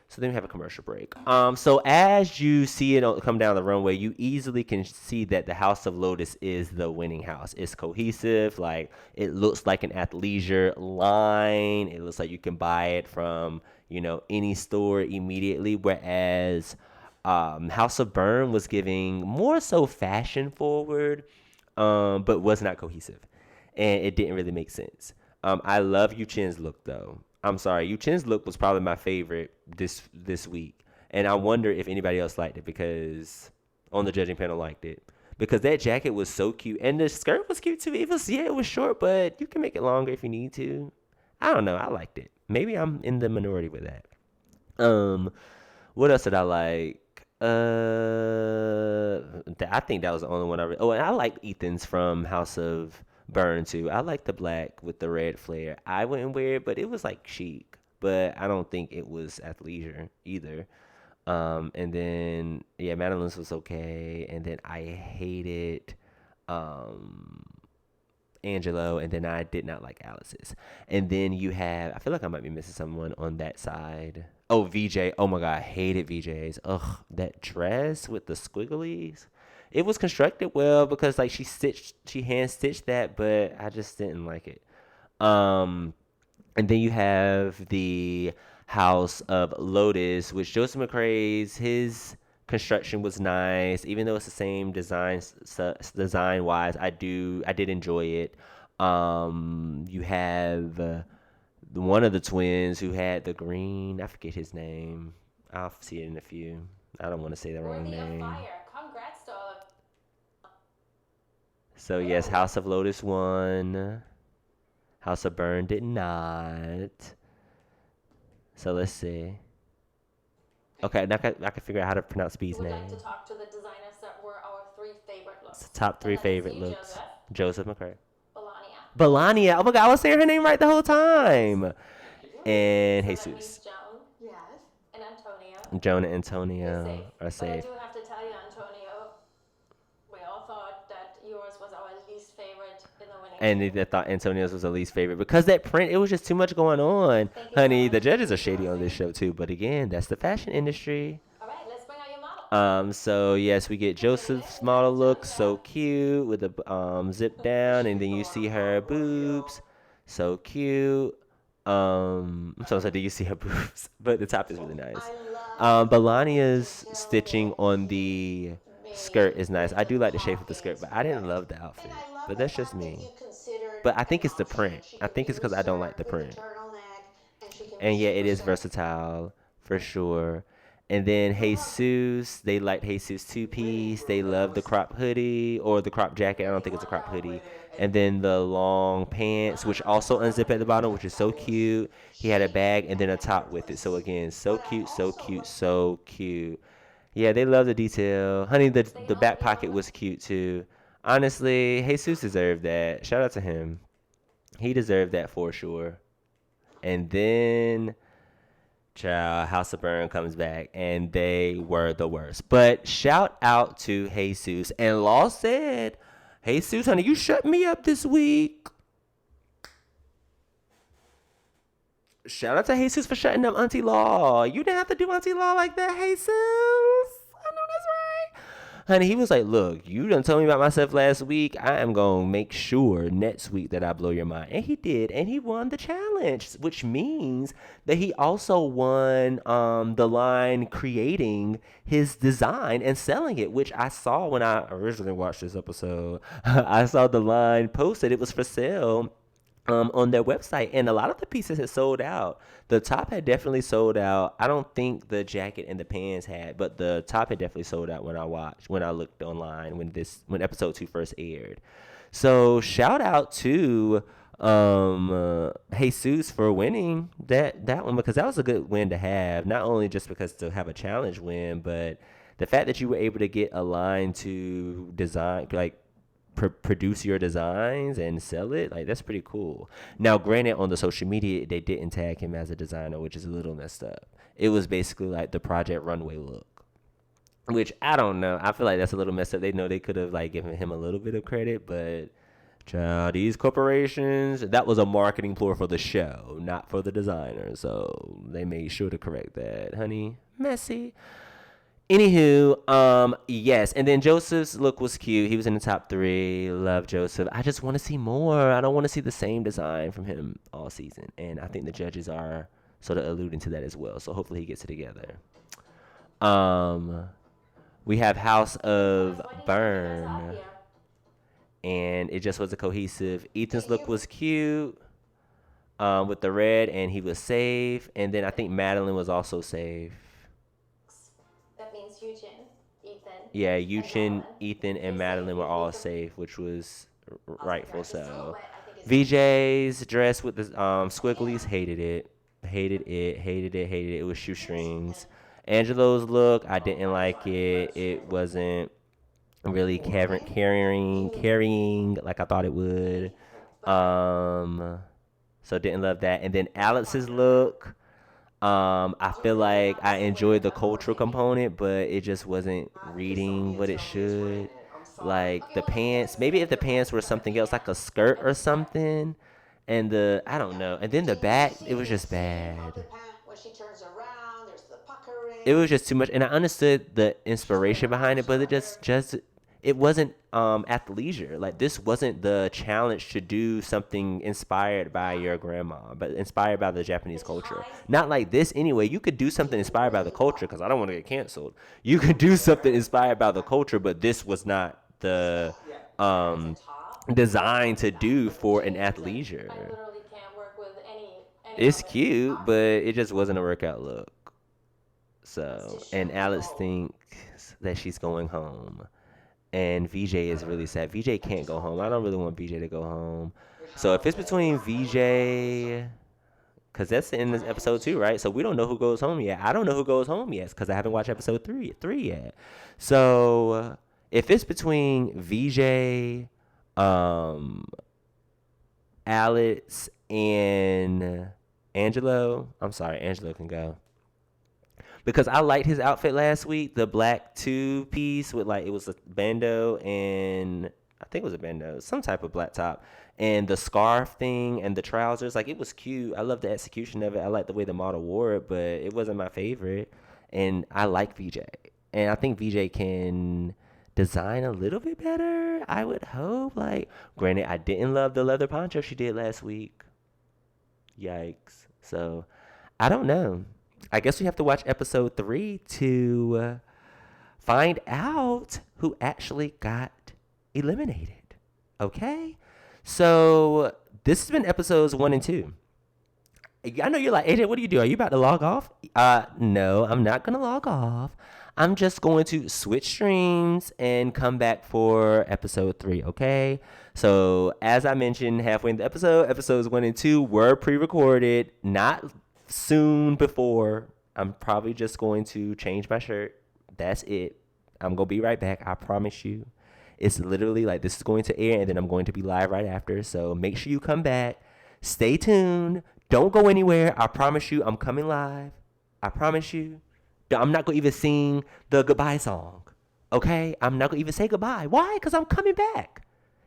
So then we have a commercial break. So as you see it come down the runway, you easily can see that the House of Lotus is the winning house. It's cohesive. Like it looks like an athleisure line. It looks like you can buy it from, any store immediately. Whereas House of Burn was giving more so fashion forward, but was not cohesive. And it didn't really make sense. I love Yuchin's look though. I'm sorry, Yuchin's look was probably my favorite this week. And I wonder if anybody else liked it because on the judging panel liked it. Because that jacket was so cute. And the skirt was cute too. It was short, but you can make it longer if you need to. I don't know. I liked it. Maybe I'm in the minority with that. What else did I like? I think that was the only one I read. Oh, and I like Ethan's from House of Burn too. I like the black with the red flare. I wouldn't wear it, but it was like chic. But I don't think it was athleisure either. And then Madeline's was okay. And then I hated Angelo, and then I did not like Alice's. And then you have, I feel like I might be missing someone on that side. Oh, VJ. Oh my God, I hated VJ's. Ugh, that dress with the squigglies. It was constructed well because like she hand stitched that, but I just didn't like it. And then you have the House of Lotus, which Joseph McCrae's, his construction was nice, even though it's the same design wise. I did enjoy it. You have one of the twins who had the green, I forget his name. I'll see it in a few. I don't want to say the wrong name. Congrats to all of So yes, House of Lotus won. House of Burn did not. So let's see. Okay, now I can figure out how to pronounce B's We would name. like to talk to the designers that were our 3 favorite looks. It's the top 3 And that is favorite you, looks. Joseph McCray. Melania. Belania. Oh my God, I was saying her name right the whole time. And So that Jesus. means Joan Yes. and Antonio. Joan and You're Antonio safe. are But I safe. do have to tell you, Antonio, we all thought that yours was our least favorite in the winning And team. they thought Antonio's was the least favorite because that print, it was just too much going on. Thank you Honey, so the much. judges are shady on this show too. But again, that's the fashion industry. All right, let's bring out your model. So yes, we get Joseph's model look, so cute with the zip down, and then you see her boobs, so cute. I'm so sorry, do you see her boobs? But the top is really nice. Belania's stitching on the skirt is nice. I do like the shape of the skirt, but I didn't love the outfit. But that's just me. But I think it's the print. I think it's because I don't like the print. And yeah, it is versatile for sure. And then Jesus, they liked Jesus 2-piece. They love the crop hoodie or the crop jacket. I don't think it's a crop hoodie. And then the long pants, which also unzip at the bottom, which is so cute. He had a bag and then a top with it. So again, so cute, so cute, so cute. Yeah, they love the detail. Honey, the back pocket was cute too. Honestly, Jesus deserved that. Shout out to him. He deserved that for sure. And then child, House of Burn comes back, and they were the worst. But shout out to Jesus. And Law said, Jesus, honey, you shut me up this week. Shout out to Jesus for shutting up Auntie Law. You didn't have to do Auntie Law like that, Jesus. I know that's right. Honey, he was like, look, you done told me about myself last week. I am going to make sure next week that I blow your mind. And he did. And he won the challenge, which means that he also won the line creating his design and selling it, which I saw when I originally watched this episode. I saw the line posted. It was for sale on their website, and a lot of the pieces had sold out. The top had definitely sold out. I don't think the jacket and the pants had, but the top had definitely sold out when I looked online when episode 2 first aired. So shout out to Jesus for winning that one, because that was a good win to have. Not only just because to have a challenge win, but the fact that you were able to get a line to design, like produce your designs and sell it, like that's pretty cool. Now granted, on the social media they didn't tag him as a designer, which is a little messed up. It was basically like the Project Runway look, which I don't know, I feel like that's a little messed up. They know they could have like given him a little bit of credit, but child, these corporations, that was a marketing ploy for the show, not for the designer, so they made sure to correct that. Honey, messy. Anywho, yes, and then Joseph's look was cute. He was in the top 3. Love Joseph. I just want to see more. I don't want to see the same design from him all season, and I think the judges are sort of alluding to that as well. So hopefully he gets it together. We have House of Burn, and it just wasn't cohesive. Ethan's look was cute, with the red, and he was safe. And then I think Madeline was also safe. That means Eugene, Ethan. Yeah, Eugene, Ethan, and Madeline were all safe, which was rightful so. VJ's dress with the squigglies, hated it. It was shoestrings. Angelo's look, I didn't like it. It wasn't really carrying like I thought it would. So didn't love that. And then Alex's look, I feel like I enjoyed the cultural component, but it just wasn't reading what it should. Like the pants, maybe if the pants were something else, like a skirt or something, and I don't know. And then the back, it was just bad. It was just too much, and I understood the inspiration behind it, but it wasn't athleisure. Like, this wasn't the challenge to do something inspired by your grandma, but inspired by the Japanese culture. Not like this anyway. You could do something inspired by the culture, because I don't want to get canceled. You could do something inspired by the culture, but this was not the designed to do for an athleisure. I literally can't work with any It's cute, but it just wasn't a workout look. So, and Alex thinks that she's going home. and VJ is really sad. VJ can't go home. I don't really want VJ to go home. So if it's between VJ, because that's in this episode 2, right? So we don't know who goes home yet. I don't know who goes home yet because I haven't watched episode three yet. So if it's between VJ, Alex, and Angelo, I'm sorry, Angelo can go. Because I liked his outfit last week, the black 2-piece with it was a bandeau and I think it was a bandeau, some type of black top, and the scarf thing and the trousers. It was cute. I love the execution of it. I like the way the model wore it, but it wasn't my favorite. And I like VJ, and I think VJ can design a little bit better. I would hope. Granted, I didn't love the leather poncho she did last week. Yikes. So I don't know. I guess we have to watch episode 3 to find out who actually got eliminated. Okay? So this has been episodes 1 and 2. I know you're like, AJ, what do you do? Are you about to log off? No, I'm not going to log off. I'm just going to switch streams and come back for episode 3, okay? So as I mentioned halfway in the episode, episodes 1 and 2 were pre-recorded, not soon before. I'm probably just going to change my shirt. That's it. I'm going to be right back. I promise you. It's literally this is going to air and then I'm going to be live right after. So make sure you come back. Stay tuned. Don't go anywhere. I promise you I'm coming live. I promise you. I'm not going to even sing the goodbye song. Okay? I'm not going to even say goodbye. Why? Because I'm coming back.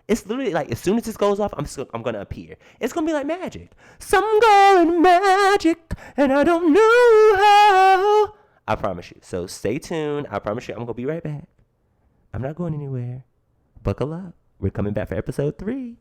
It's literally as soon as this goes off, I'm going to appear. It's going to be like magic. Some girl in magic, and I don't know how. I promise you. So stay tuned. I promise you I'm going to be right back. I'm not going anywhere. Buckle up. We're coming back for episode 3.